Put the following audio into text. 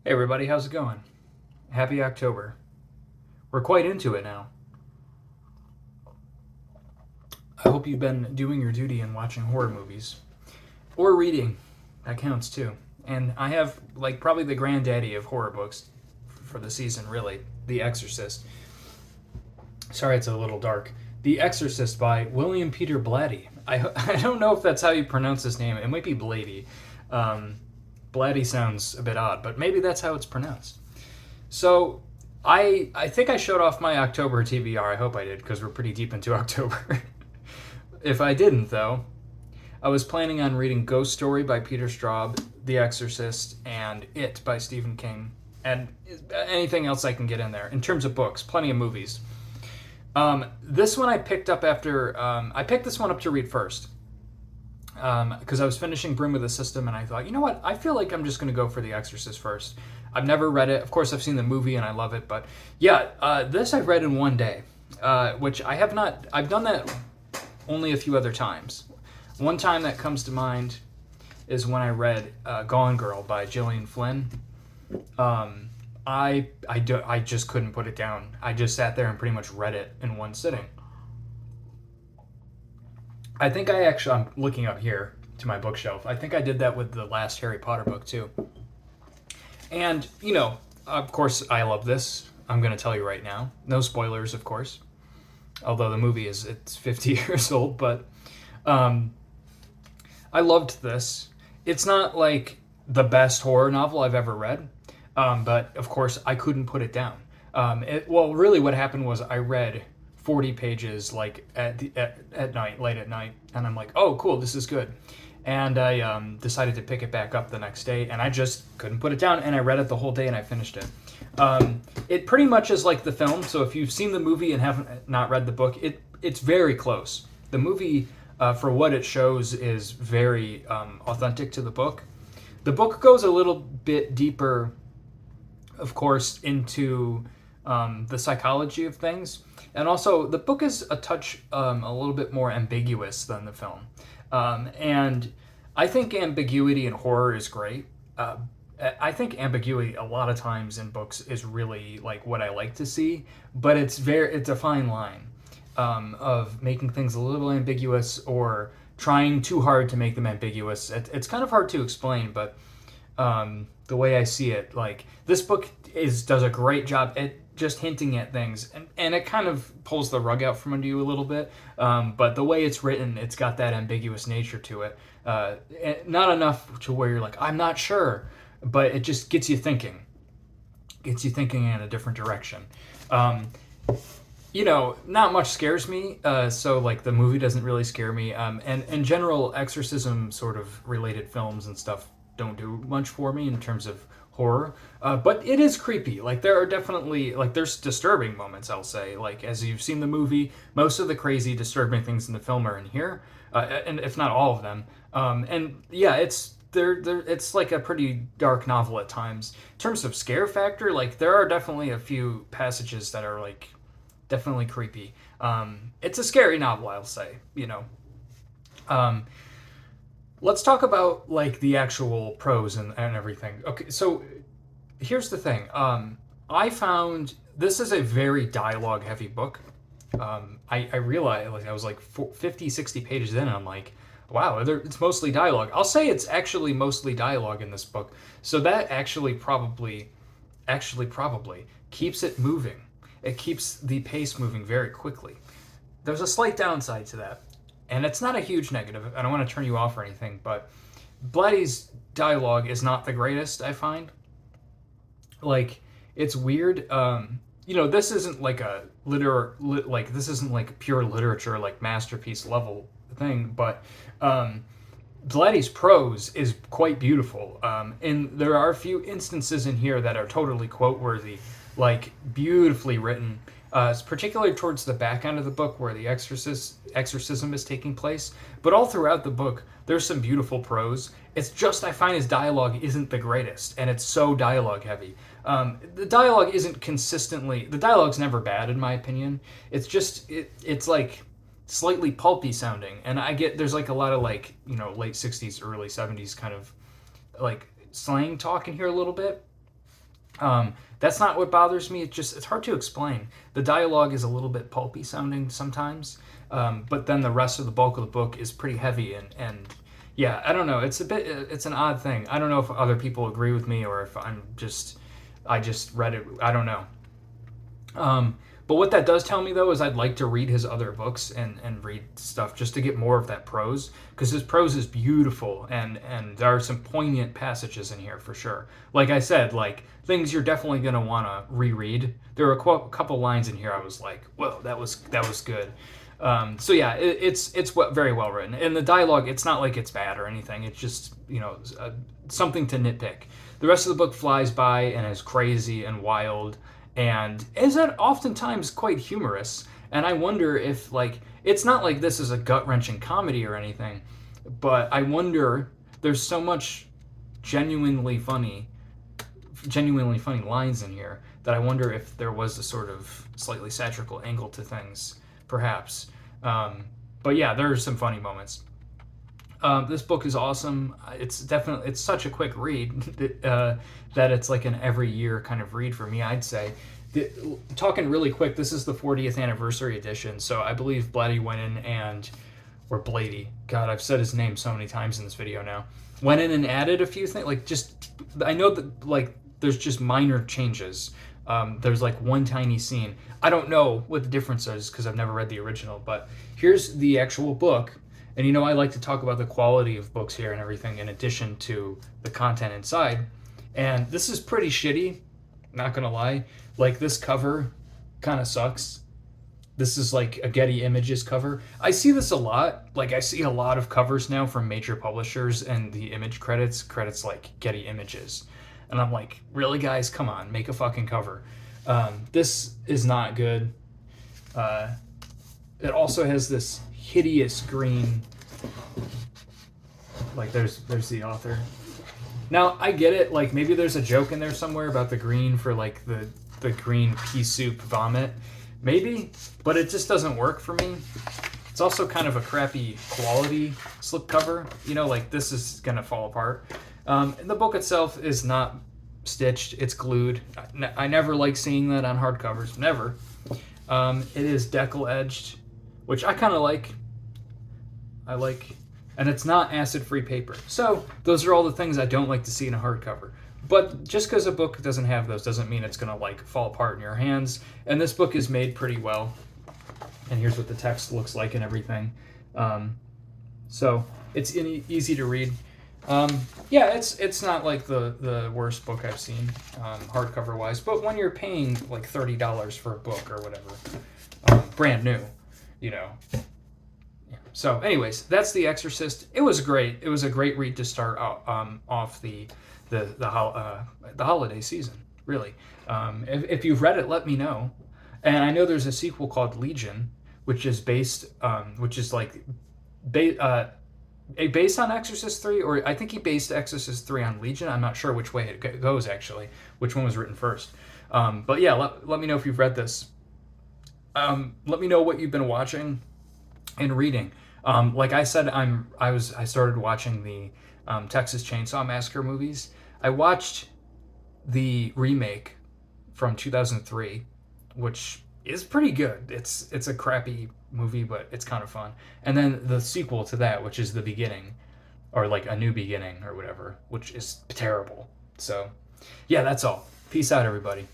Hey everybody, how's it going? Happy October. We're quite into it now. I hope you've been doing your duty and watching horror movies. Or reading. That counts too. And I have, like, probably the granddaddy of horror books for the season, really. The Exorcist. Sorry, it's a little dark. The Exorcist by William Peter Blatty. I don't know if that's how you pronounce his name. It might be Blatty. Um, Blatty sounds a bit odd, but maybe that's how it's pronounced. So I think I showed off my October TBR. I hope I did because we're pretty deep into October. If I didn't, though, I was planning on reading Ghost Story by Peter Straub, The Exorcist, and It by Stephen King, and anything else I can get in there. In terms of books, plenty of movies. This one I picked up after I picked this one up to read first because I was finishing Broom with the System, and I thought, you know what? I feel like I'm just going to go for The Exorcist first. I've never read it. Of course, I've seen the movie and I love it, but yeah, this I've read in one day, which I have not. I've done that only a few other times. One time that comes to mind is when I read Gone Girl by Gillian Flynn. I just couldn't put it down. I just sat there and pretty much read it in one sitting. I think I'm looking up here to my bookshelf. I think I did that with the last Harry Potter book too. And, of course, I love this. I'm going to tell you right now. No spoilers, of course. Although the movie it's 50 years old, but I loved this. It's not like the best horror novel I've ever read, but of course I couldn't put it down. Really what happened was I read 40 pages like at night, late at night, and I'm like, oh, cool, this is good. And I decided to pick it back up the next day, and I just couldn't put it down, and I read it the whole day, and I finished it. It pretty much is like the film, so if you've seen the movie and haven't not read the book, it's very close. The movie, for what it shows, is very authentic to the book. The book goes a little bit deeper, of course, into the psychology of things, and also the book is a touch a little bit more ambiguous than the film. And I think ambiguity in horror is great. I think ambiguity a lot of times in books is really like what I like to see, but it's a fine line of making things a little ambiguous or trying too hard to make them ambiguous. It's kind of hard to explain, but the way I see it, like this book does a great job at just hinting at things, and it kind of pulls the rug out from under you a little bit. But the way it's written, it's got that ambiguous nature to it. Not enough to where you're like, I'm not sure, but it just gets you thinking. Gets you thinking in a different direction. Not much scares me, so like the movie doesn't really scare me. And in general, exorcism sort of related films and stuff don't do much for me in terms of horror, but it is creepy. Like there are definitely there's disturbing moments. I'll say, like as you've seen the movie, most of the crazy, disturbing things in the film are in here, and if not all of them. And yeah, it's it's like a pretty dark novel at times. In terms of scare factor, like there are definitely a few passages that are like definitely creepy. It's a scary novel, I'll say. Let's talk about like the actual prose and everything. Okay, so here's the thing. I found this is a very dialogue heavy book. I realized like I was like 50, 60 pages in, and I'm like, wow, it's mostly dialogue. I'll say it's actually mostly dialogue in this book. So that actually probably keeps it moving. It keeps the pace moving very quickly. There's a slight downside to that. And it's not a huge negative. I don't want to turn you off or anything, but Blatty's dialogue is not the greatest, I find. Like, it's weird. This isn't like this isn't like pure literature, like masterpiece level thing, but Blatty's prose is quite beautiful. And there are a few instances in here that are totally quote worthy, like beautifully written. Particularly towards the back end of the book where the exorcism is taking place. But all throughout the book, there's some beautiful prose. It's just I find his dialogue isn't the greatest, and it's so dialogue heavy. The dialogue isn't consistently... The dialogue's never bad, in my opinion. It's just... It's like slightly pulpy sounding. And there's like a lot of like, late 60s, early 70s kind of like slang talk in here a little bit. That's not what bothers me. It's hard to explain. The dialogue is a little bit pulpy sounding sometimes, but then the rest of the bulk of the book is pretty heavy and yeah, I don't know. It's an odd thing. I don't know if other people agree with me or if I just read it. I don't know. But what that does tell me though is I'd like to read his other books and read stuff just to get more of that prose, because his prose is beautiful and there are some poignant passages in here for sure. Like I said, like things you're definitely gonna want to reread. There were a couple lines in here I was like, whoa, that was good. So yeah, it's very well written, and the dialogue, it's not like it's bad or anything. It's just something to nitpick. The rest of the book flies by and is crazy and wild and is oftentimes quite humorous. And I wonder if, like, it's not like this is a gut-wrenching comedy or anything, but I wonder, there's so much genuinely funny lines in here that I wonder if there was a sort of slightly satirical angle to things, perhaps. But yeah, there are some funny moments. This book is awesome. It's such a quick read that it's like an every year kind of read for me, I'd say. Talking really quick, this is the 40th anniversary edition, so I believe Blatty went in or Blatty, God, I've said his name so many times in this video now, went in and added a few things, like I know that like there's just minor changes. There's like one tiny scene. I don't know what the difference is because I've never read the original, but here's the actual book. And I like to talk about the quality of books here and everything in addition to the content inside. And this is pretty shitty, not gonna lie. Like, this cover kind of sucks. This is like a Getty Images cover. I see this a lot. Like, I see a lot of covers now from major publishers and the image credits like Getty Images. And I'm like, really, guys? Come on, make a fucking cover. This is not good. It also has this hideous green, like there's the author. Now I get it, like maybe there's a joke in there somewhere about the green for like the green pea soup vomit, maybe, but it just doesn't work for me. It's also kind of a crappy quality slipcover, like this is gonna fall apart. And the book itself is not stitched, it's glued. I never like seeing that on hardcovers, never. It is decal edged, which I kind of like. And it's not acid-free paper. So those are all the things I don't like to see in a hardcover. But just because a book doesn't have those doesn't mean it's gonna like fall apart in your hands. And this book is made pretty well. And here's what the text looks like and everything. So it's easy to read. Yeah, it's not like the worst book I've seen, hardcover wise. But when you're paying like $30 for a book or whatever, brand new, So, anyways, that's The Exorcist. It was great. It was a great read to start off the holiday season. Really, if you've read it, let me know. And I know there's a sequel called Legion, which is based on Exorcist 3, or I think he based Exorcist 3 on Legion. I'm not sure which way it goes actually, which one was written first. But yeah, let me know if you've read this. Let me know what you've been watching and reading. Like I said, I started watching the Texas Chainsaw Massacre movies. I watched the remake from 2003, which is pretty good. It's a crappy movie, but it's kind of fun. And then the sequel to that, which is The Beginning, or like A New Beginning or whatever, which is terrible. So yeah, that's all. Peace out, everybody.